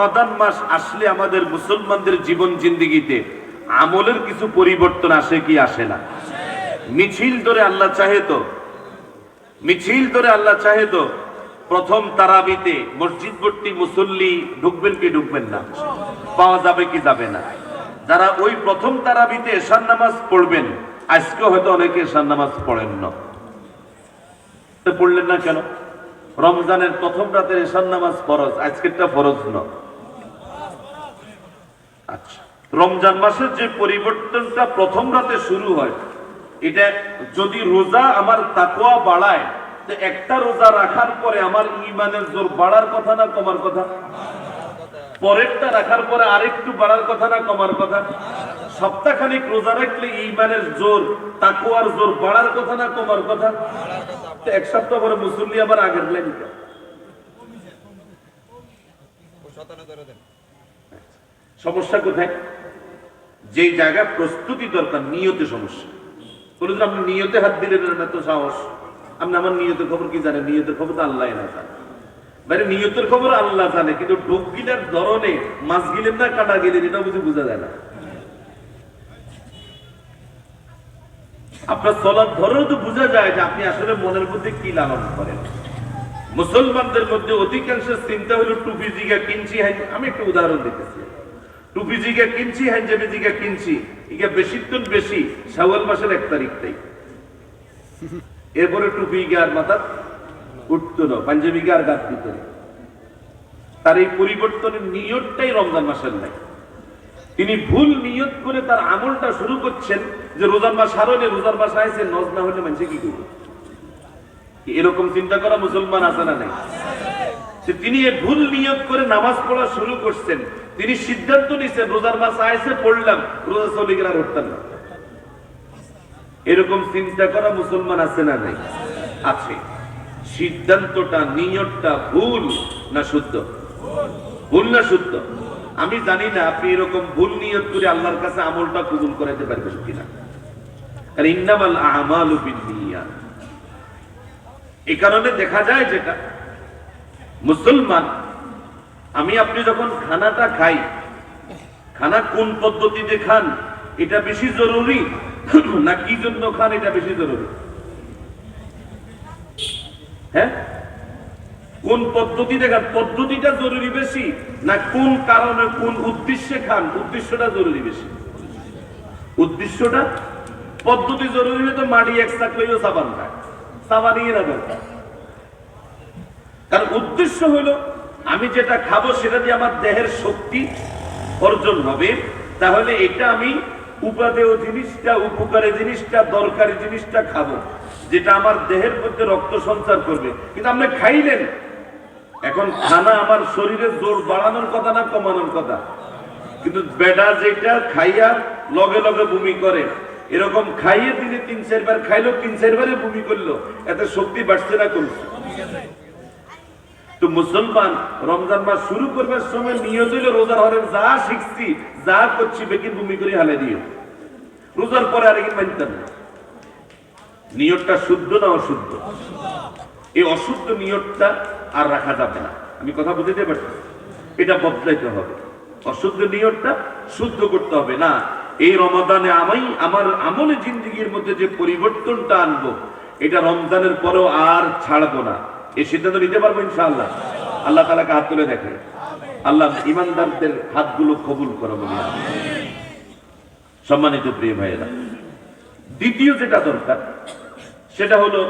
রমাদান মাস আসলে আমাদের মুসলমানদের জীবন জিন্দেগিতে আমলের কিছু পরিবর্তন আসে কি আসে না? মিছিল ধরে আল্লাহ চাহে তো প্রথম তারাবিতে মসজিদ ভর্তি মুসল্লি ঢুকবেন কি ঢুকবেন না, পাওয়া যাবে কি যাবে না? যারা ওই প্রথম তারাবিতে এশার নামাজ পড়বেন, আজকে হয়তো অনেকে এশার নামাজ পড়েন না, পড়লেন না কেন? রমজানের প্রথম রাতের এশার নামাজ ফরজ, আজকেরটা ফরজ নয়। আচ্ছা, রমজান মাসের যে পরিবর্তনটা প্রথম রাতে শুরু হয়, এটা যদি রোজা আমার তাকওয়া বাড়ায়, তো একটা রোজা রাখার পরে আমার ঈমানের জোর বাড়ার কথা না কমার কথা? পরেরটা রাখার পরে আরেকটু বাড়ার কথা না কমার কথা? সপ্তাহখানিক রোজা রাখলে ঈমানের জোর, তাকওয়ার জোর বাড়ার কথা না কমার কথা? তো এক সপ্তাহ পরে মুসল্লি আবার আগের লাইনটা। সমস্যা কোথায়? যেই জায়গায় প্রস্তুতি দরকার, নিয়তে সমস্যা। বলুন আপনি নিয়তে হাত দিলেন না, তো সাহস। আপনি আমার নিয়তের খবর কি জানেন? নিয়তের খবর তো আল্লাহ না জানে। মানে নিয়তের খবর আল্লাহ জানে, কিন্তু ডোক গিলার ধরনে মাছ গিলেন না কাটা গিলেন, এটা বুঝে বোঝা যায় না। আপনার চলার ধরেও তো বোঝা যায় যে আপনি আসলে মনের মধ্যে কি লালন করেন। মুসলমানদের মধ্যে অধিকাংশের চিন্তা হলো টুপি জিগা কিনছি। আমি একটা উদাহরণ দিতেছি। টুপি জিগা কিনছি, হাঞ্জাবি জিগা কিনছি, ইগা বেশিক্ষণ বেশি শাওয়াল মাসের 1 তারিখটাই। এরপরে টুপি গিয়ে আর মাথা উঠতো না, পাঞ্জাবি গিয়ে আর গাছ দিত না। তার এই পরিবর্তনের নিয়তটাই রমজান মাসের নাই। তিনি ভুল নিয়ত করে তার আমলটা শুরু করছেন যে রোজার মাস হারলে, রোজার মাস আইছে, নজ না হলে মানুষে কি করবে? এরকম চিন্তা করা মুসলমান আছে না নাই? তিনি ভুল নিয়ত করে নামাজ পড়া শুরু করছেন। তিনি সিদ্ধান্ত নিছেন রোজার মাস আইছে, পড়লাম, রোজা চলে গেলে আর উঠতাম না। এরকম চিন্তা করা মুসলমান আছে না নাই? আছে। সিদ্ধান্তটা, নিয়তটা ভুল না শুদ্ধ? ভুল না শুদ্ধ? আমি জানি না আপনি এরকম ভুল নিয়ত করে আল্লাহর কাছে আমলটা কবুল করাতে পারবেন কিনা। কারণ ইন্নামাল আমালু বিন্নিয়াত। এই কারণে দেখা যায় যেটা মুসলমান, আমি আপনি যখন খানাটা খাই, খানা কোন পদ্ধতিতে খান এটা বেশি জরুরি না কি জন্য খান এটা বেশি জরুরি? হ্যাঁ, কোন পদ্ধতিতে খান, পদ্ধতিটা জরুরি বেশি না কোন কারণে কোন উদ্দেশ্যে খান, উদ্দেশ্যটা জরুরি বেশি? উদ্দেশ্যটা। পদ্ধতি জরুরি হলে তো মাটি এক চাক লইও সাবান খায়, সাবানই না দরকার। কারণ উদ্দেশ্য হলো আমি যেটা খাবো সেটা দিয়ে আমার দেহের শক্তি অর্জন হবে। তাহলে এটা আমি উপাদেয় জিনিসটা, উপকারী জিনিসটা, দরকারি জিনিসটা খাবো, যেটা আমার দেহের মধ্যে রক্ত সঞ্চার করবে। কিন্তু আপনি খাইলেন, এখন খানা আমার শরীরের জোর বাড়ানোর কথা না কমানোর কথা? কিন্তু বেটা যেটা খাইয়া লগে লগে বমি করে, এরকম খাইয়ে দিনে 3-4 বার খাইলো, 3-4 বারে বমি করলো, এত শক্তি বাড়ছে না কমছে? তো মুসলমান রমজান মাস শুরু করবার সময় নিয়ত হইল রোজার হরেন যা শিখছি, যা করছি, বেকিন ভূমি করে হালে দিও। রোজার পরে আরেকদিন মানতেন না। নিয়তটা শুদ্ধ না অশুদ্ধ? এই অশুদ্ধ নিয়তটা আর রাখা যাবে না। আমি কথা বুঝতে পারছি? এটা বদলাইতে হবে। অশুদ্ধ নিয়তটা শুদ্ধ করতে হবে। না, এই রমাদানে আমি আমার আমলে জিন্দেগির মধ্যে যে পরিবর্তনটা আনবো, এটা রমজানের পরেও আর ছাড়বো না। এই সিদ্ধান্ত নিতে পারবো ইনশাআল্লাহ। আল্লাহ তাআলাকে হাত তুলে দেখে। আল্লাহ ইমানদারদের হাতগুলো কবুল করো বলি। সম্মানিত প্রিয় ভাইয়েরা, দ্বিতীয় যেটা দরকার সেটা হলো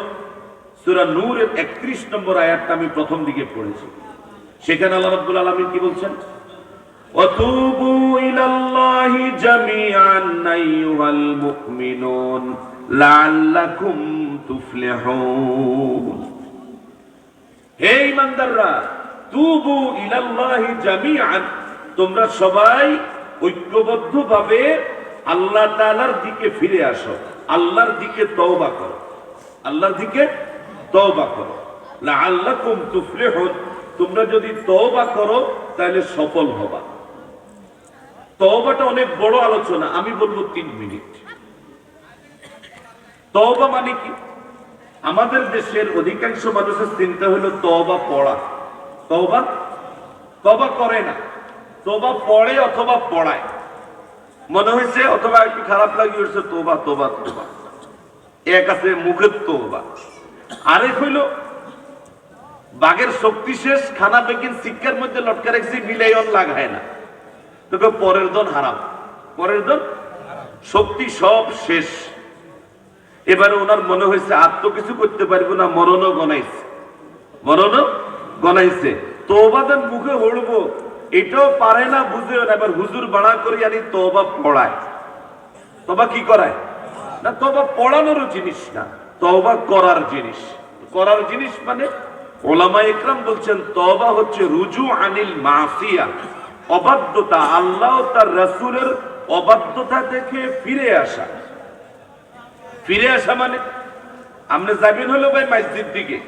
সূরা নূরের 31 নম্বর আয়াতটা আমি প্রথম দিকে পড়েছি। সেখানে আল্লাহ রাব্বুল আলামিন কি বলছেন? ওয়াতুবু ইলাল্লাহি জামিআন আইয়ুহাল মুমিনুন লাআল্লাকুম তুফলিহুন। হে ঈমানদাররা, তুবু ইলাল্লাহি জামিআন, তোমরা সবাই ঐক্যবদ্ধভাবে আল্লাহ তাআলার দিকে ফিরে আসো, আল্লাহর দিকে তওবা করো, আল্লাহর দিকে তওবা করো। লাআল্লাকুম তুফলিহুন, তোমরা যদি তওবা করো তাহলে সফল হবা। তওবাটা অনেক বড় আলোচনা, আমি বলবো 3 মিনিট। তওবা মানে কি? আমাদের দেশের অধিকাংশ মানুষের চিন্তা হলো তওবা পড়া, তওবা করে না। তোবা পড়ে অথবা পড়ায়, মনে হয়েছে অথবা একটু খারাপ লাগিয়ে উঠছে তোবা তোবা তোবা, এক আছে মুখের তোবা, আরেক হইল বাঘের শক্তি শেষ, খানা বেকিন শিক্ষার মধ্যে লটকা রেখেছি মিলাইন লাগায় না, তোকে পরের দন হারাম, পরের দন শক্তি সব শেষ। এবারে ওনার মনে হয়েছে আর তো কিছু করতে পারবো না, মরণও গনাইছে, মরণও গনাইছে, তোবা দেন মুখে হড়বো এটাও পারে না, বুঝেও না। এবার হুজুর বাড়া করি আনি তোবা পড়ায়। তোবা কি করায় না, তোবা পড়ানোর জিনিস না, তোবা করার জিনিস। করার জিনিস মানে ওলামা ইকরাম বলছেন তওবা হচ্ছে রুজু আনিল মাসিয়া, অবাধ্যতা, আল্লাহ তার রাসূলের অবাধ্যতা থেকে ফিরে আসা। ফিরে আসা মানে আপনি যাবেন হলো ভাই মসজিদ দিকে,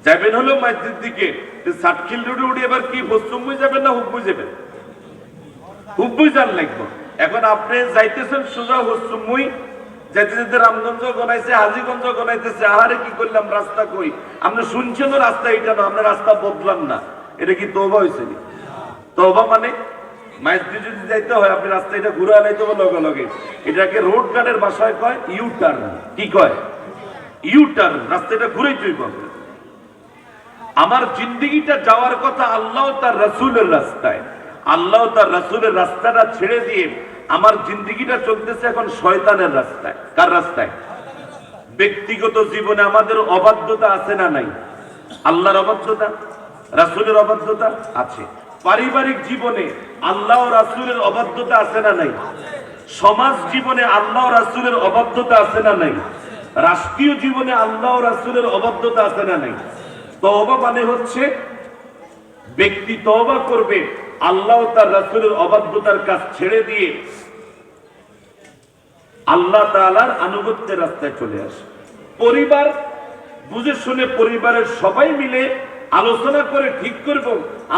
যাবেন হলো মসজিদ দিকে, সাতখিল রোডে উঠে এবার কি পশ্চিমবঙ্গ যাবেন না হুব্বুই যাবেন? হুব্বুই যান লাগবে। এখন আপনি যাইতেছেন সোজা পশ্চিমবঙ্গ, যাইতে যেতে রামগঞ্জ গনাইছে, হাজীগঞ্জ গনাইতেছে, আহারে কি করলাম রাস্তা কই, আপনি শুনছেন রাস্তা এটা না, আপনার রাস্তা বদলান না, এটা কি তওবা হয়েছে? তওবা মানে মসজিদ যদি যাইতে হয় আপনি রাস্তা এটা ঘুরে আনাইতে হবে লগে লগে, এটাকে রোড গার্ডের ভাষায় কয় ইউ টার্ন। কি কয়? ইউ টার্ন, রাস্তাটা ঘুরেই চইব। আমার জিন্দেগিটা যাওয়ার কথা আল্লাহ তার রাসূলের রাস্তায়, আল্লাহ তার রাসূলের রাস্তাটা ছেড়ে দিয়ে আমার জিন্দেগিটা চলতেছে এখন শয়তানের রাস্তায়। কার রাস্তায়? ব্যক্তিগত জীবনে আমাদের অবাধ্যতা আছে না নাই? আল্লাহর অবাধ্যতা, রাসূলের অবাধ্যতা আছে। পারিবারিক জীবনে আল্লাহ ও রাসূলের অবাধ্যতা আছে না নাই? সমাজ জীবনে আল্লাহ ও রাসূলের অবাধ্যতা আছে না নাই? রাষ্ট্রীয় জীবনে আল্লাহ ও রাসূলের অবাধ্যতা আছে না নাই? তওবা মানে হচ্ছে ব্যক্তি তওবা করবে আল্লাহ তার রাসূলের অবাধ্যতার কাজ ছেড়ে দিয়ে আল্লাহ তাআলার আনুগত্যের রাস্তায় চলে আসে। পরিবার বুঝে শুনে পরিবারের সবাই মিলে আলোচনা করে ঠিক করব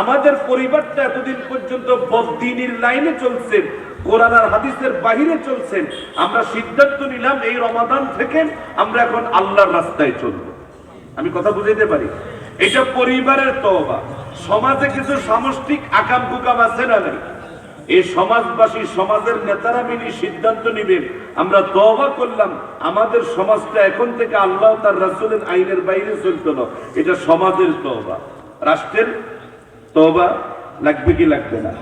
আমাদের পরিবারটা এতদিন পর্যন্ত বদ্দিনীর লাইনে চলছে, কোরআন আর হাদিসের বাহিরে চলছেন, আমরা সিদ্ধান্ত নিলাম এই রমাদান থেকে আমরা এখন আল্লাহর রাস্তায় চলব। আমি কথা বুঝাইতে পারি? এটা পরিবারের তওবা। সমাজে কিছু সামষ্টিক আকাম কুকাম আছে না নাই? এই সমাজবাসী, সমাজের নেতারা মিলে সিদ্ধান্ত নিবেন আমরা তওবা করলাম, আমাদের সমাজটা এখন থেকে আল্লাহ তার রাসূলের আইনের বাইরে চলতো না। এটা সমাজের তওবা। রাষ্ট্রের তওবা লাগবে কি লাগবে না?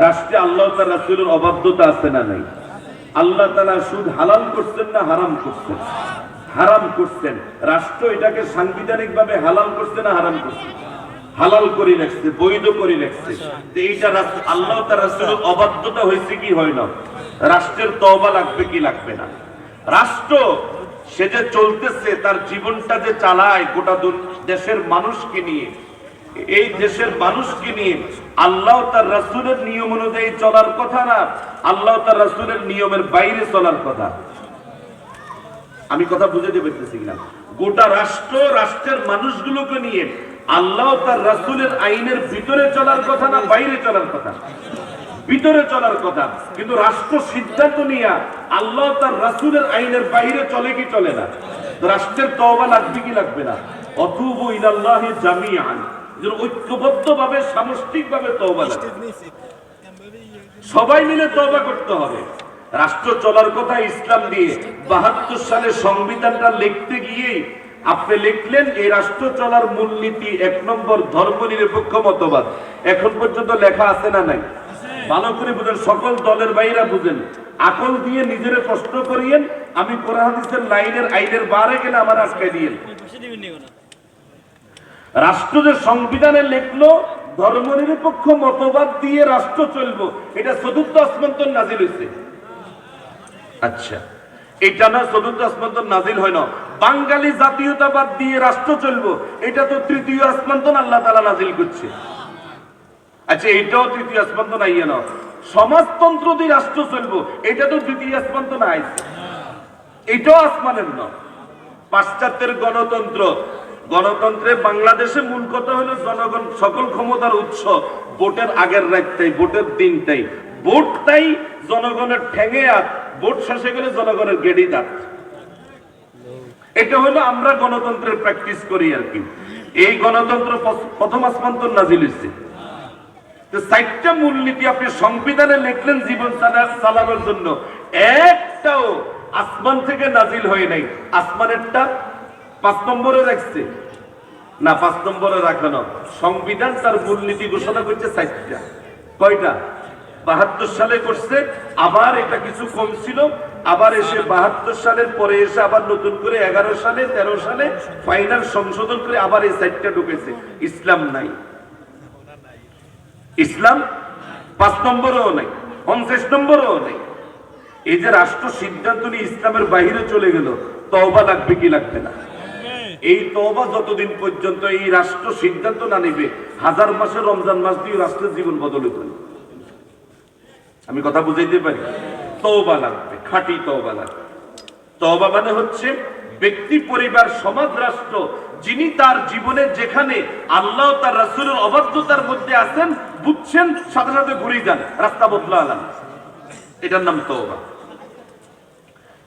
রাষ্ট্রে আল্লাহ তার রাসূলের অবাধ্যতা আছে না নাই? আল্লাহ তাআলা সুদ হালাল করছেন না হারাম করছেন? হারাম করছেন। রাষ্ট্র এটাকে সাংবিধানিক ভাবে হালাল করছে না হারাম করছে? হালাল করে রাখছে, বৈধ করে রাখছে। এইটা আল্লাহ তার রাসূলের অবাধ্যতা হয়েছে কি হয় না? রাষ্ট্রের তওবা লাগবে কি লাগবে না? রাষ্ট্র সে যে চলতেছে, তার জীবনটা যে চালায় গোটা দেশের মানুষকে নিয়ে, এই দেশের মানুষকে নিয়ে আল্লাহ তার রাসূলের নিয়ম অনুযায়ী চলার কথা না আল্লাহ তার রাসূলের নিয়মের বাইরে চলার কথা। আমি কথা বুঝাতে পারতেছি কিনা? গোটা রাষ্ট্র, রাষ্ট্রের মানুষগুলোকে নিয়ে আল্লাহ তার রাসূলের আইনের ভিতরে চলার কথা না বাইরে চলার কথা? ভিতরে চলার কথা। কিন্তু রাষ্ট্র সিদ্ধান্ত নিয়ে আল্লাহ তার রাসূলের আইনের বাইরে চলে কি চলে না? রাষ্ট্রের তওবা লাগবে কি লাগবে না? অতুবু ইলাল্লাহি জামিআন, ঐক্যবদ্ধভাবে সামষ্টিকভাবে তওবা লাগবে, সবাই মিলে তওবা করতে হবে। রাষ্ট্র চলার কথা ইসলাম দিয়ে ৭২ সালে সংবিধানটা লিখতে গিয়ে আপনি লিখলেন এই রাষ্ট্র চলার মূলনীতি ১ নম্বর ধর্মনিরপেক্ষ মতবাদ। এখন পর্যন্ত লেখা আছে না নাই? ভালো করে বুঝেন, সকল দলের বাইরা বুঝেন, আকল দিয়ে নিজের প্রশ্ন করিয়েন। আমি কোরআন হাদিসের লাইনের আইনের বারে গেলে আমার আজকে দিয়েন। রাষ্ট্র যে সংবিধানে লিখলো ধর্মনিরপেক্ষ মতবাদ দিয়ে রাষ্ট্র চলবো, এটা চতুর্থ আসমান তো নাজিল হয়েছে। আচ্ছা, এটা না চতুর্থ আসমান তো নাজিল হয় না। বাঙালি জাতীয়তাবাদ দিয়ে রাষ্ট্র চলবো, এটা তো তৃতীয় আসমান তো আল্লাহ তাআলা নাজিল করছে। আচ্ছা, এটাও তৃতীয় আসমান তো নাই না। সমাজতন্ত্র দিয়ে রাষ্ট্র চলবো, এটা তো তৃতীয় আসমান তো নাই, এটাও আসমানের না। পাশ্চাত্যের গণতন্ত্র, গণতন্ত্রে বাংলাদেশে মূল কথা হলো জনগণ সকল ক্ষমতার উৎস, ভোটের আগের রাতটাই, ভোটের দিনটাই, ভোটটাই জনগণের ঠেঙে হাত, ভোট শেষে গেলে জনগণের গেড়ি দাঁত। এটা হলো আমরা গণতন্ত্রের প্র্যাকটিস করি আর কি। এই গণতন্ত্র প্রথম আসমান তো নাজিল হয়েছে। তো 4টা মূলনীতি আপনি সংবিধানে লিখলেন জীবন চালানোর জন্য, একটাও আসমান থেকে নাজিল হয় নাই। আসমানেরটা 5 নম্বরে রাখছে না, 5 নম্বরে রাখানো। সংবিধান তার মূলনীতি ঘোষণা করছে 4টা। কয়টা? 72 সালে করছে, আবার এটা কিছু কম ছিল, আবার এসে 72 সালের পরে এসে আবার নতুন করে 11 সালে 13 সালে ফাইনাল সংশোধন করে আবার এই 4টা ঢুকেছে। ইসলাম নাই, ইসলাম 5 নম্বরেও নাই, 50 নম্বরেও নাই। এই যে রাষ্ট্র সিদ্ধান্ত নিয়ে ইসলামের বাইরে চলে গেল, তওবা লাগবে কি লাগবে না? এই তওবা যতদিন পর্যন্ত এই রাষ্ট্র সিদ্ধান্ত না নেবে, 1000 মাসে রমজান মাস দিয়ে রাষ্ট্রের জীবন বদল হতো না। আমি কথা বুঝাইতে পারি? তওবা লাগবে, খাঁটি তওবা লাগবে। তওবা মানে হচ্ছে ব্যক্তি, পরিবার, সমাজ, রাষ্ট্র, যিনি তার জীবনে যেখানে আল্লাহ তার রাসূলের অবাধ্যতার মধ্যে আছেন, বুঝছেন, সাথে সাথে ঘুরে যান, রাস্তা বদলালেন, এটার নাম তওবা।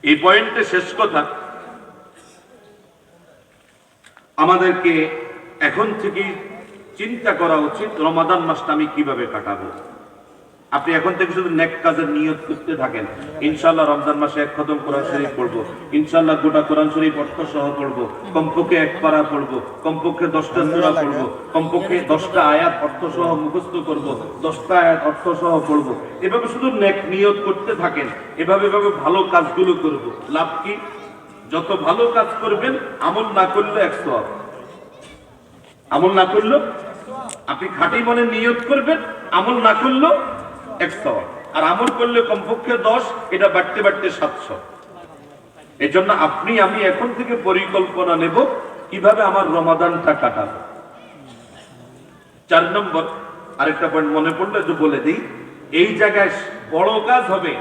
এই পয়েন্টে শেষ কথা, আমাদেরকে এখন থেকেই চিন্তা করা উচিত রমাদান মাসটা আমি কিভাবে কাটাবো। আপনি এখন থেকে শুধু নেক কাজের নিয়ত করতে থাকেন, ইনশাআল্লাহ রমজান মাসে 1 খতম কোরআন শরীফ পড়বো, ইনশাআল্লাহ গোটা কোরআন শরীফ অর্থ সহ পড়বো, কমপক্ষে 1 পারা পড়বো, কমপক্ষে 10টা সূরা পড়বো, কমপক্ষে 10টা আয়াত অর্থ সহ মুখস্থ করবো, 10টা আয়াত অর্থ সহ পড়বো। এভাবে শুধু নেক নিয়ত করতে থাকেন, এভাবে ভালো কাজগুলো করবো। লাভ কি? যত ভালো কাজ করবেন, আমল না করলে 100, আমল না করলো, আপনি খাঁটি মনে নিয়ত করবেন, আমল না করলো 100, আর আমল করলে কমপক্ষে 10, এটা বাড়তে বাড়তে 700। এই জন্য আপনি আমি এখন থেকে পরিকল্পনা নেব কিভাবে আমার রমাদানটা কাটাবো। 4 নম্বর আরেকটা পয়েন্ট মনে পড়লে তো বলে দিই, এই জায়গায় বড় কাজ হবে।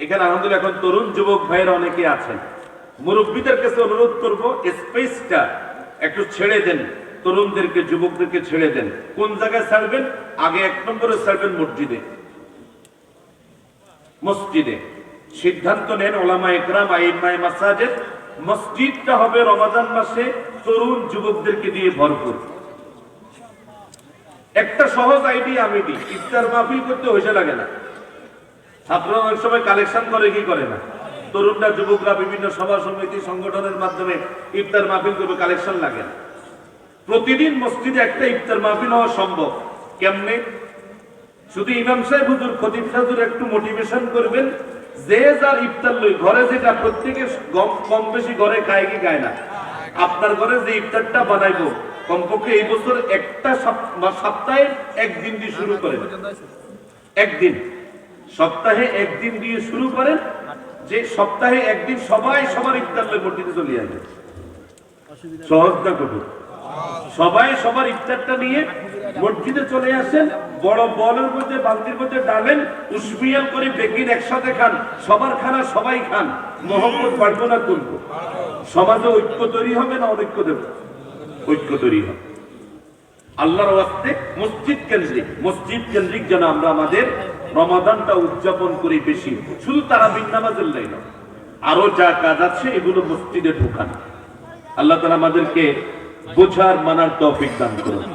এখানে আলহামদুলিল্লাহ এখন তরুণ যুবক ভাইয়েরা অনেকে আছেন, মুরব্বীদের কাছে অনুরোধ করব, স্পেসটা একটু ছেড়ে দেন, তরুণদেরকে, যুবকদেরকে ছেড়ে দেন। কোন জায়গায় ছাড়বেন? আগে 1 নম্বরে ছাড়বেন মসজিদে। মসজিদে সিদ্ধান্ত নেন ওলামা ইকরাম, আইম্মায়ে মাসাজিদ, মসজিদটা হবে রমাদান মাসে তরুণ যুবকদেরকে দিয়ে ভরপুর। একটা সহজ আইডিয়া আমি দিই, ইফতার মাহফিল করতে হইসে লাগে না। ছাত্ররা অনেক সময় কালেকশন করে, কি করে না? তরুণরা, যুবকরা বিভিন্ন সভা সমিতি সংগঠনের মাধ্যমে ইফতার মাহফিল করবে, কালেকশন লাগে না। প্রতিদিন মসজিদে একটা ইফতার মাহফিল হওয়া সম্ভব। কেমনে? শুধু ইমাম সাহেব হুজুর, খতিব সাহেব একটু মোটিভেশন করবেন, যে যার ইফতার লই, ঘরে যেটা প্রত্যেকে কম বেশি ঘরে খায় কি খায় না, আপনার ঘরে যে ইফতারটা বানাইবো, কমপক্ষে এই বছর একটা সপ্তাহে 1 দিন দিয়ে শুরু করেন। 1 দিন, সপ্তাহে 1 দিন দিয়ে শুরু করেন, যে সপ্তাহে 1 দিন সবাই সবার ইফতার লই মসজিদে চলে আসবে। সহজ না কঠোর? সবাই সবার ইফতারটা নিয়ে মসজিদে চলে আসেন, বড় বলের মধ্যে, বালতির মধ্যে ডালেন, উসমিয়াল করে বেকিন একসাথে খান, সবার খানা সবাই খান। মহব্বত বাড়বো না করবো? সমাজে ঐক্য তৈরি হবে না অনৈক্য দেব? ঐক্য তৈরি হবে। আল্লাহর ওয়াস্তে মসজিদ কেন্দ্রিক যেন আমরা আমাদের রমাদানটা উদযাপন করি বেশি। শুধু তারাবির নামাজের লাই না, আরো যা কাজ আছে এগুলো মসজিদে ঢোকান। আল্লাহ তাআলা আমাদেরকে বোঝার, মানার তৌফিক দান করুন।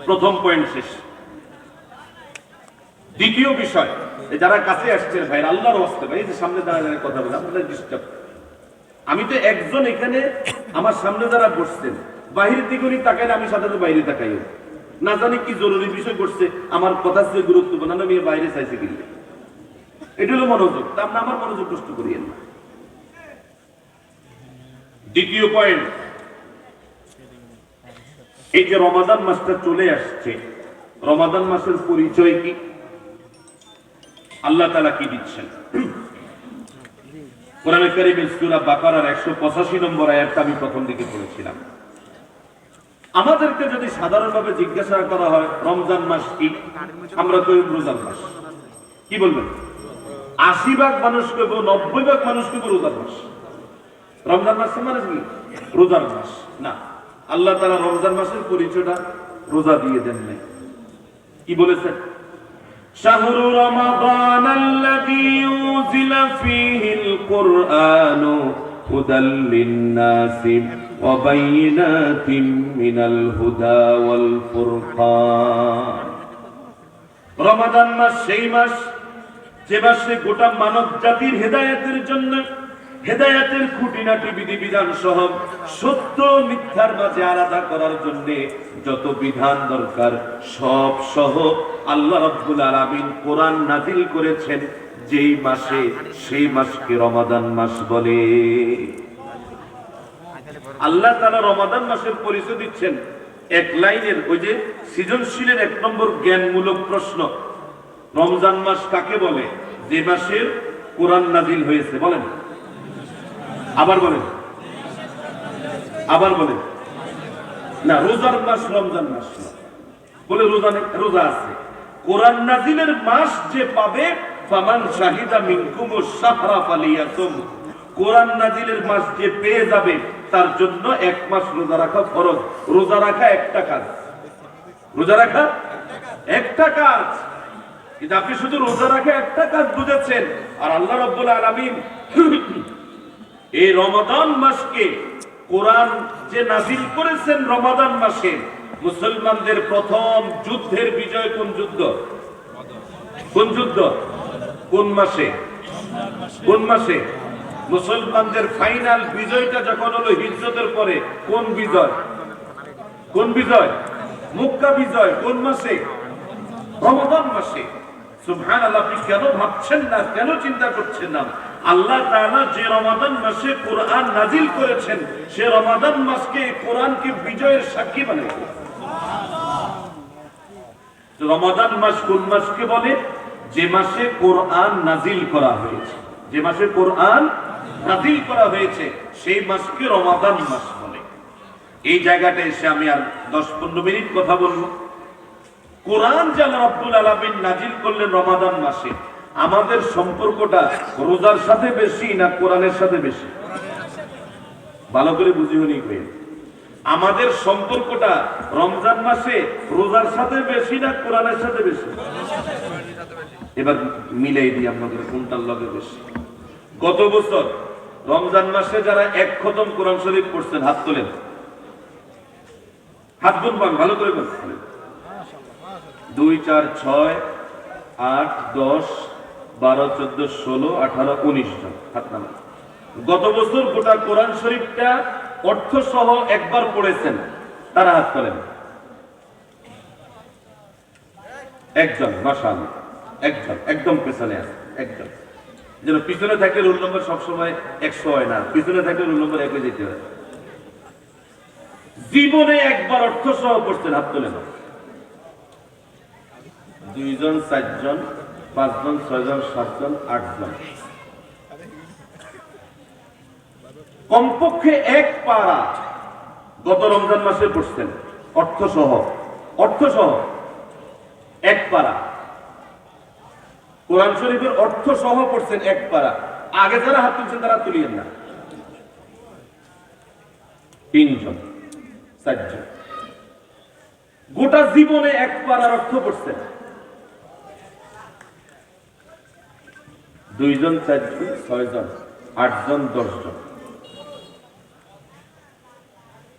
প্রথম পয়েন্ট শেষ। দ্বিতীয় বিষয়, যারা কাছে আসছেন ভাই, আল্লাহর ওয়াস্তে ভাই, যে সামনে দাঁড়ায় কথা বলে আপনাদের ডিস্টার্ব। আমি তো একজন, এখানে আমার সামনে যারা বসছেন, বাহিরের দিকে তাকাইলে আমি সাথে বাইরে তাকাই, না জানি কি জরুরি বিষয় করছে, আমার কথা চেয়ে গুরুত্বপূর্ণ, আমি বাইরে চাইছি কিনলে, এটা হলো মনোযোগ। তা আমরা আমার মনোযোগ নষ্ট করিয়েন না। দ্বিতীয় পয়েন্ট, এই যে রমাদান মাসটা চলে আসছে, রমাদান মাসের পরিচয় কি? আল্লাহ তাআলা কি দিচ্ছেন? কোরআনে কারীমের সূরা বাকারার 185 নম্বর আয়াতটা আমি প্রথম দিকে পড়েছিলাম। আমাদেরকে যদি সাধারণভাবে জিজ্ঞাসা করা হয় রমজান মাস কি, আমরা তো রোজার মাস। কি বলবেন? 80% মানুষ কইব, 90% মানুষ কইব রোজার মাস। রমজান মাস মানে কি? রোজার মাস না। আল্লাহ তাআলা রমজান মাসের পরিচয়টা রোজা দিয়ে দেন নাই। কি বলেছেন? শাহরু রমাদানাল্লাযী উনজিলা ফীহিল কুরআনু হুদাল লিন-নাসি ওয়া বায়িনাতিন মিনাল হুদা ওয়াল ফুরকান। রমাদান মাস সেই মাস যে মাসে গোটা মানব জাতির হেদায়েতের জন্য হেদায়েতের খুঁটিনাটি বিধিবিধান সহ সত্য মিথ্যার মাঝে আলাদা করার জন্য যত বিধান দরকার সব সহ আল্লাহ রাব্বুল আলামিন কোরআন নাযিল করেছেন যেই মাসে, সেই মাসকে রমাদান মাস বলে। আল্লাহ তাআলা রমাদান মাসের পরিচয় দিচ্ছেন এক লাইনের, ওই যে সৃজনশীলের 1 নম্বর জ্ঞানমূলক প্রশ্ন, রমজান মাস কাকে বলে? যে মাসের কোরআন নাযিল হয়েছে। বলেন, আবার বলেন, আবার বলেন। না, রোজার মাস রমজান মাস না, বলে রোজা আছে। কোরআন নাযিলের মাস যে পাবে, ফামান শাহিদা মিনকুমুশ শাহরা ফালিয়াসুম, কোরআন নাযিলের মাস যে পেয়ে যাবে তার জন্য 1 মাস রোজা রাখা ফরজ। রোজা রাখা একটা কাজ, রোজা রাখা একটা কাজ। কিন্তু আপনি শুধু রোজা রাখা একটা কাজ বুঝেছেন, আর আল্লাহ রাব্বুল আলামিন এই রমাদান মাসকে কোরআন যে নাযিল করেছেন রমাদান মাসে, মুসলমানদের প্রথম যুদ্ধের বিজয় কোন যুদ্ধ? কোন যুদ্ধ? কোন মাসে? কোন মাসে? মুসলমানদের ফাইনাল বিজয়টা যখন হলো হিজরতের পরে। কোন বিজয়? কোন বিজয়? মক্কা বিজয়। কোন মাসে? রমাদান মাসে। সুবহানাল্লাহ। আপনি কেন ভাবছেন না, কেন চিন্তা করছেন না? আল্লাহ তাআলা যে রমাদান মাসে কোরআন নাযিল করেছেন, সে রমাদান মাসকে কোরআনকে বিজয়ের সাক্ষী বানিয়েছেন। রমাদান মাস কোন মাসকে বলে? যে মাসে কোরআন নাযিল করা হয়েছে। যে মাসে কোরআন নাযিল করা হয়েছে সেই মাসকে রমাদান মাস বলে। এই জায়গাটা এসে আমি আর 10-15 মিনিট কথা বলবো। কোরআন যে আল্লাহ রাব্বুল আলামিন নাযিল করলেন রমাদান মাসে, আমাদের সম্পর্কটা রোজার সাথে বেশি না কোরআনের সাথে বেশি? ভালো করে বুঝিও নি ভাই। আমাদের সম্পর্কটা রমজান মাসে রোজার সাথে বেশি না কোরআনের সাথে বেশি? এবার মিলাই দিই আপনাদের কোনটার লগে বেশি। গত বছর রমজান মাসে যারা 1 খতম কোরআন শরীফ পড়ছেন হাত তোলেন, হাত গুনবান, ভালো করে বলছেন। 2, 4, 6, 8, 10, 12, 14, 16, 18, 19 জন হাত নামান। গত বছর গোটা কোরআন শরীফটা অর্থ সহ একবার পড়েছেন, তারা হাত তোলেন। একজন, মাশাআল্লাহ, একজন একদম পেছনে আছে। একজন যেন পিছনে থাকলে রোল নম্বর সবসময় 100 হয় না, পিছনে থাকলে রোল নম্বর 1 হয়ে যেতে হয়। জীবনে একবার অর্থ সহ পড়ছেন, হাত তোলেন। 2 জন, 4 জন, 5 জন, 6 জন, 7 জন, 8 জন। কমপক্ষে 1 পারা গত রমজান মাসে পড়ছেন অর্থ সহ। অর্থ সহ 1 পারা কোরআন শরীফের অর্থ সহ পড়ছেন 1 পারা। আগে যারা হাত তুলছেন তারা তুলিয়েন না। 3 জন, 4 জন। গোটা জীবনে 1 পারার অর্থ পড়ছেন। 2 জন, 4 জন, 6 জন, 8 জন, 10 জন।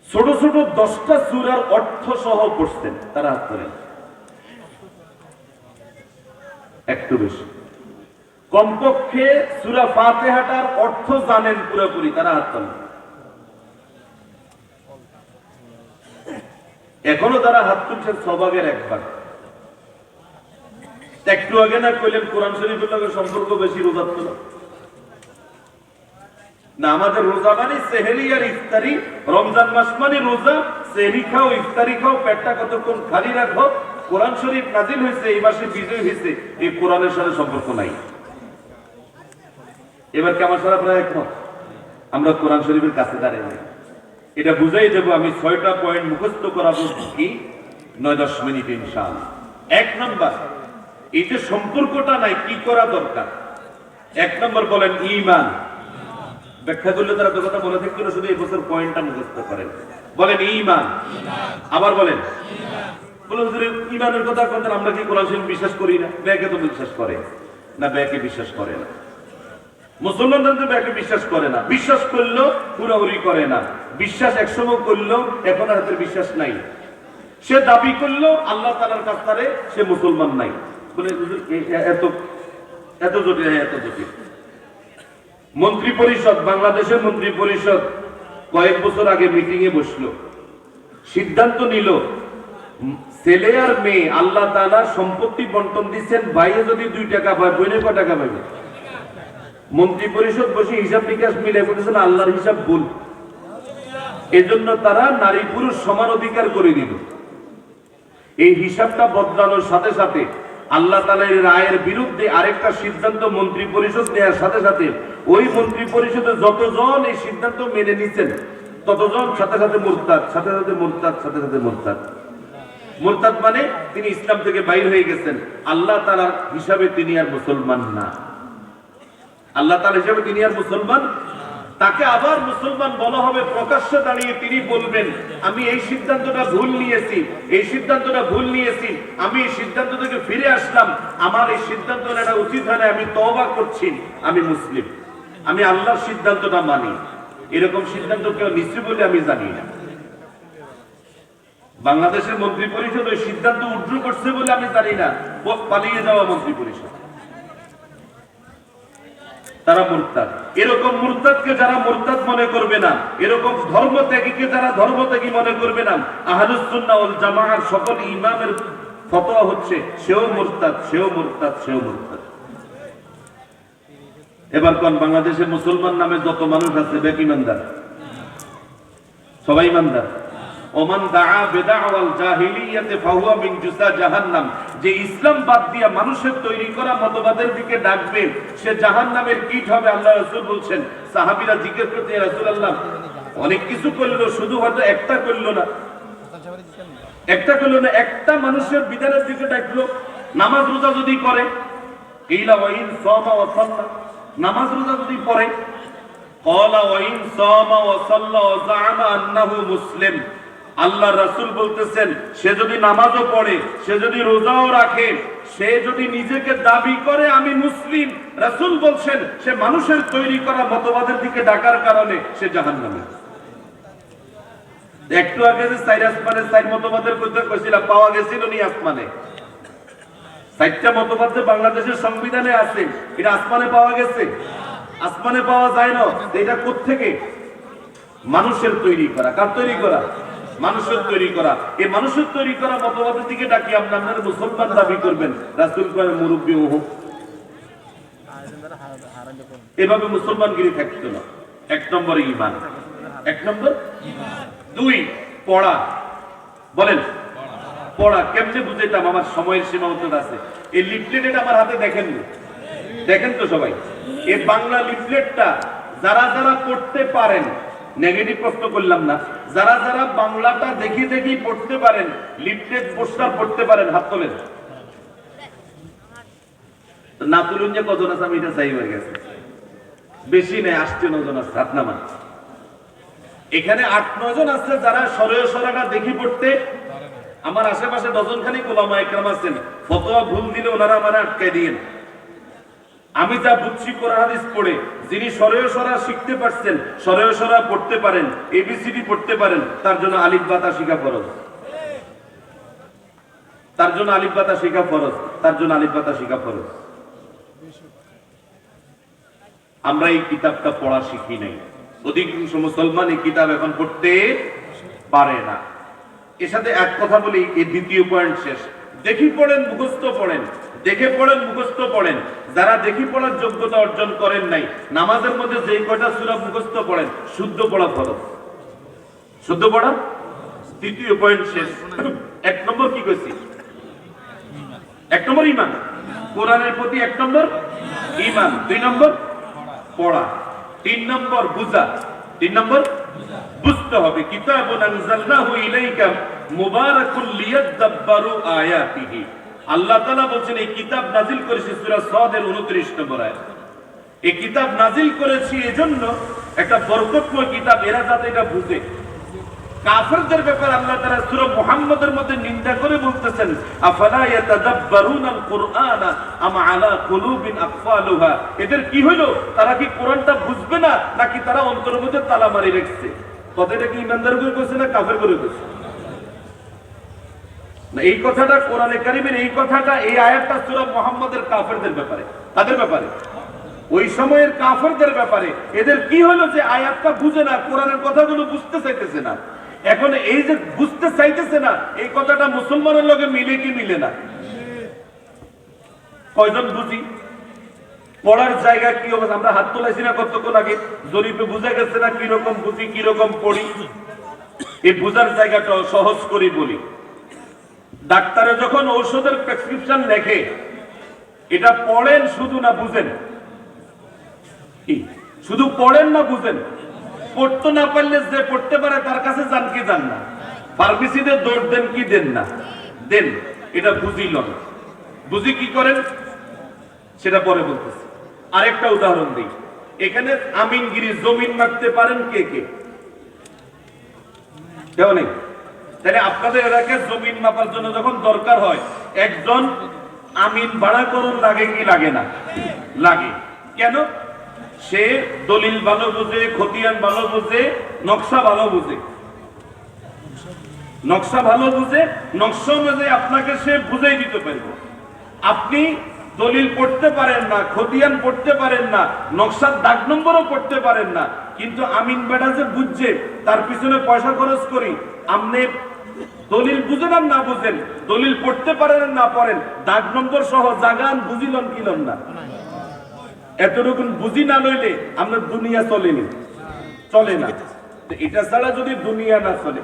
ছোট ছোট 10টা সূরার অর্থ সহ পড়ছেন, তারা হাত তোলেন। একটু বেশি। কমপক্ষে সূরা ফাতিহাটার অর্থ জানেন পুরোপুরি, তারা হাত তোলেন। এখনো যারা হাত তুলছেন সবাগের একবার। একটু আগে না কইলেন কোরআন শরীফের সঙ্গে সম্পর্ক বেশি রোজার তোলা না? আমাদের রোজা মানে সেহরি আর ইফতারি। রমজান মাস মানে রোজা, সেহরি খাও, ইফতারি খাও, পেটটা কতক্ষণ খালি রাখো। কোরআন শরীফ নাযিল হয়েছে, এই মাসে বিজয় হয়েছে, এই কোরআনের সাথে সম্পর্ক নাই। এবার কি আমার সারা প্রায় একমত? আমরা কোরআন শরীফের কাছে দাঁড়িয়ে নাই। এটা বুঝাই দেবো আমি। 6টা পয়েন্ট মুখস্থ করাবো কি 9-10 মিনিট ইনশাআল্লাহ। 1 নম্বর, এই যে সম্পর্কটা নাই, কি করা দরকার? 1 নম্বর বলেন ঈমান। ব্যাখ্যা করলে তারা তো কথা মনে থাকতো না, শুধু এই বছর পয়েন্টটা মুখস্থ করেন। বলেন ঈমান। আবার বলেন বলুন ঈমানের কথা কোনটা? আমরা কি কোরআন শরীফ বিশ্বাস করি না? ব্যাকে তো বিশ্বাস করে না, ব্যাকে বিশ্বাস করে না। মুসলমানরা তো ব্যাকে বিশ্বাস করে না, বিশ্বাস করলেও পুরোপুরি করে না। বিশ্বাস একসময় করলেও এখন আর হাতের বিশ্বাস নাই। সে দাবি করলেও আল্লাহ তাআলার কাছে সে মুসলমান নাই। বলে এত এত জটিল, এত জটিল। মন্ত্রী পরিষদ, বাংলাদেশের মন্ত্রী পরিষদ কয়েক বছর আগে মিটিং এ বসলো, সিদ্ধান্ত নিল ছেলে আর মেয়ে আল্লাহ তাআলা সম্পত্তি বন্টন দিচ্ছেন, ভাইয়ে যদি 2 টাকা পায় বোনে কয় টাকা পাবে। মন্ত্রী পরিষদ বসে হিসাব নিকাশ মিলে বলেছেন আল্লাহর হিসাব ভুল, এজন্য তারা নারী পুরুষ সমান অধিকার করে দিল। এই হিসাবটা বদলানোর সাথে সাথে আল্লাহ তাআলার রায়ের বিরুদ্ধে আরেকটা সিদ্ধান্ত মন্ত্রী পরিষদ নেওয়ার সাথে সাথে ওই মন্ত্রী পরিষদে যতজন এই সিদ্ধান্ত মেনে নিচ্ছেন ততজন সাথে সাথে মুরতাদ, সাথে সাথে মুরতাদ, সাথে সাথে মুরতাদ। মুরতাদ মানে তিনি ইসলাম থেকে বাইর হয়ে গেছেন, আল্লাহ তাআলার হিসাবে তিনি আর মুসলমান না। আল্লাহ তাআলার হিসাবে তিনি আর মুসলমান, তাকে আবার মুসলমান বলা হবে প্রকাশ্যে দাঁড়িয়ে তিনি বলবেন আমি এই সিদ্ধান্তটা ভুল নিয়েছি, এই সিদ্ধান্তটা ভুল নিয়েছি, আমি এই সিদ্ধান্ত থেকে ফিরে আসলাম, আমার এই সিদ্ধান্ত নেওয়া উচিত হয় না, আমি তওবা করছি, আমি মুসলিম, আমি আল্লাহর সিদ্ধান্তটা মানি। এরকম সিদ্ধান্ত কেউ নিশ্চি বলে আমি জানি না। বাংলাদেশের মন্ত্রী পরিষদ ওই সিদ্ধান্ত উড্র করছে বলে আমি জানি না, পালিয়ে যাওয়া মন্ত্রী পরিষদ, তারা মুরতাদ। এরকম মুরতাদকে যারা মুরতাদ মনে করবে না, এরকম ধর্ম ত্যাগীকে যারা ধর্ম ত্যাগী মনে করবে না, আহলুস সুন্নাহ ওয়াল জামাআর সকল ইমামের ফতোয়া হচ্ছে সেও মুরতাদ, সেও মুরতাদ, সেও মুরতাদ। এবার কোন বাংলাদেশের মুসলমান নামে যত মানুষ আছে বেক ইমানদার, সবাই ইমানদার। ওমান দাআ বিদআওয়াল জাহিলিয়াতে ফাহুয়া মিন জুসা জাহান্নাম, যে ইসলাম বাদ দিয়া মানুষের তৈরি করা মতবাদের দিকে ডাকবে সে জাহান্নামের কীট হবে। আল্লাহ রাসূল বলছেন, সাহাবীরা জিজ্ঞেস করতে, ইয়া রাসূলুল্লাহ অনেক কিছু করলো, শুধু হয়তো একটা করলো না, একটা করলো না, একটা মানুষের বিধানের দিকে ডাকলো, নামাজ রোজা যদি করে, কিলা ওয়া ইন সামা ওয়া সাল্লা, নামাজ রোজা যদি পড়ে, ক্বালা ওয়া ইন সামা ওয়া সাল্লা ওয়া যাআমা আন্নাহু মুসলিম, আল্লাহ রাসূল বলতেছেন সে যদি নামাজও পড়ে, সে যদি রোজাও রাখে, সে যদি নিজেকে দাবি করে আমি মুসলিম, রাসূল বলছেন সে মানুষের তৈরি করা মতবাদের দিকে ডাকার কারণে সে জাহান্নামী। একটু আগে যে চার আসমানের চার মতবাদের কথা কইছিলাম, পাওয়া গেছিল নি আসমানে? 4টা মতবাদ যে বাংলাদেশের সংবিধানে আছে, এটা আসমানে পাওয়া গেছে? আসমানে পাওয়া যায় না। এটা কোত্থেকে? মানুষের তৈরি করা। কার তৈরি করা? মানুষের তৈরি করা। এই মানুষের তৈরি করা মতবাদের দিকে ডাকি আপনারা মুসলমান দাবি করবেন, রাসূল কয় মুরব্বি ও হোক। এভাবে মুসলমানগিরি থাকতো না। 1 নম্বর ঈমান, 1 নম্বর ঈমান। 2 পড়া। বলেন পড়া কেমনে বুঝাইতাম, আমার সময়ের সীমাবদ্ধতা আছে। এই লিফলেট এটা আমার হাতে দেখেন, দেখেন তো সবাই। এই বাংলা লিফলেটটা যারা যারা পড়তে পারেন, নেগেটিভ প্রশ্ন করলাম না, যারা যারা বাংলাটা দেখি দেখি পড়তে পারেন, লিফলেট পোস্টার পড়তে পারেন, হাত তোলেন। না তুলুন যে কজন আছে, আমি এটা চাই হয়ে গেছে, বেশি নেই, 8-9 জন আছে, হাত নামান। এখানে 8-9 জন আছে যারা সরয় সরাটা দেখি পড়তে, আমার আশেপাশে ডজনখানি ওলামা একরাম আছেন, ফতোয়া ভুল দিলে ওনারা আমার আটকায় দিয়েন। আমি যা বুঝছি কোরআন হাদিস পড়ে, যিনি সরয় সরা শিখতে পারছেন, সরয় সরা পড়তে পারেন, এবিসিডি পড়তে পারেন, তার জন্য আলিফ বাতা শিখা ফরজ, তার জন্য আলিফ বাতা শিখা ফরজ, তার জন্য আলিফ বাতা শিখা ফরজ। আমরা এই কিতাবটা পড়া শিখি নাই, অধিকাংশ মুসলমান এই কিতাব এখন পড়তে পারে না। এর সাথে এক কথা বলি, এই দ্বিতীয় পয়েন্ট শেষ। দেখি পড়েন, মুখস্থ পড়েন, দেখে পড়েন, মুখস্থ পড়েন। যারা দেখি পড়ার যোগ্যতা অর্জন করেন নাই, নামাজের মধ্যে যে কয়টা সূরা মুখস্থ পড়েন, শুদ্ধ পড়া ফরজ, শুদ্ধ পড়া। তৃতীয় পয়েন্ট শেষ। 1 নম্বর কি কইছি? 1 নম্বর ঈমান, কোরআনের প্রতি 1 নম্বর ঈমান। 2 নম্বর পড়া। 3 নম্বর বুঝা। 3 নম্বর বুঝতে হবে। কিতাবুন আনজালনাহু ইলাইকা মুবারাকুল লিয়াদাব্বারু আয়াতিহি। আল্লাহ তাআলা বলেন এই কিতাব নাজিল করেছি, সূরা সাদের 29 নম্বর আয়াত। এই কিতাব নাজিল করেছি এজন্য, একটা বরকতময় কিতাব, এরা যাতে এটা বুঝে। কাফেরদের ব্যাপারে আল্লাহ তাআলা সূরা মুহাম্মদের মধ্যে নিন্দা করে বলতেছেন, আফালা ইয়াতাদাব্বারুনাল কুরআনা আম আলা কুলুবিন আকফালুহা। এদের কি হলো? তারা কি কোরআনটা বুঝবে না, নাকি তারা অন্তরের মধ্যে তালা মারি রাখছে? কথাটা কি ইমানদার করে কইছে না কাফের করে কইছে? না, এই কথাটা কোরআনে কারিমের, এই কথাটা, এই আয়াতটা সূরা মুহাম্মাদের কাফেরদের ব্যাপারে, তাদের ব্যাপারে, ওই সময়ের কাফেরদের ব্যাপারে। এদের কি হলো যে আয়াতটা বুঝে না, কোরআনের কথাগুলো বুঝতে চাইতেছে না। এখন এই যে বুঝতে চাইতেছে না, এই কথাটা মুসলমানের লগে মিলে কি মিলে না? কয়জন বুঝি? পড়ার জায়গা কি অবস্থা? আমরা হাত তোলাইছি না কতক্ষণ আগে, জরিপে বুঝা গেছে না কিরকম বুঝি কিরকম পড়ি। এই বুঝার জায়গাটা সহজ করে বলি। ডাক্তারে যখন ঔষধের প্রেসক্রিপশন লেখে, এটা পড়েন শুধু না বুঝেন? কি শুধু পড়েন না বুঝেন? পড়তে না পারলে যে পড়তে পারে তার কাছে যান কি যান না? ফার্মেসিতে দৌড় দেন কি দেন না? দেন। এটা বুঝিল না। বুঝি কি করেন সেটা পরে বলতেছি। আরেকটা উদাহরণ দিই। এখানে আমিনগিরি জমিন মাপতে পারেন কে কে? কেউ নেই? তাহলে আপনাদের এলাকায় জমিন মাপার জন্য যখন দরকার হয়, একজন আমিন ভাড়া করুন লাগে কি লাগে না? লাগে। কেন? সে দলিল ভালো বুঝে, খতিয়ান ভালো বুঝে, নকশা ভালো বুঝে। নকশা ভালো বুঝে, নকশা অনুযায়ী আপনাকে সে বুঝাই দিতে পারবে। আপনি দলিল পড়তে পারেন না, খতিয়ান পড়তে পারেন না, নকশার দাগ নম্বরও পড়তে পারেন না, কিন্তু আমিন বেটা যে বুঝছে, তার পিছনে পয়সা খরচ করি। আপনি দলিল বুঝেন আর না বুঝেন, দলিল পড়তে পারেন না পড়েন, দাগ নম্বর সহ জাগান বুঝিলন কিলন না? এতটুকু বুঝি না লইলে আমরা দুনিয়া চলেনি, চলে না। এটা ছাড়া যদি দুনিয়া না চলে,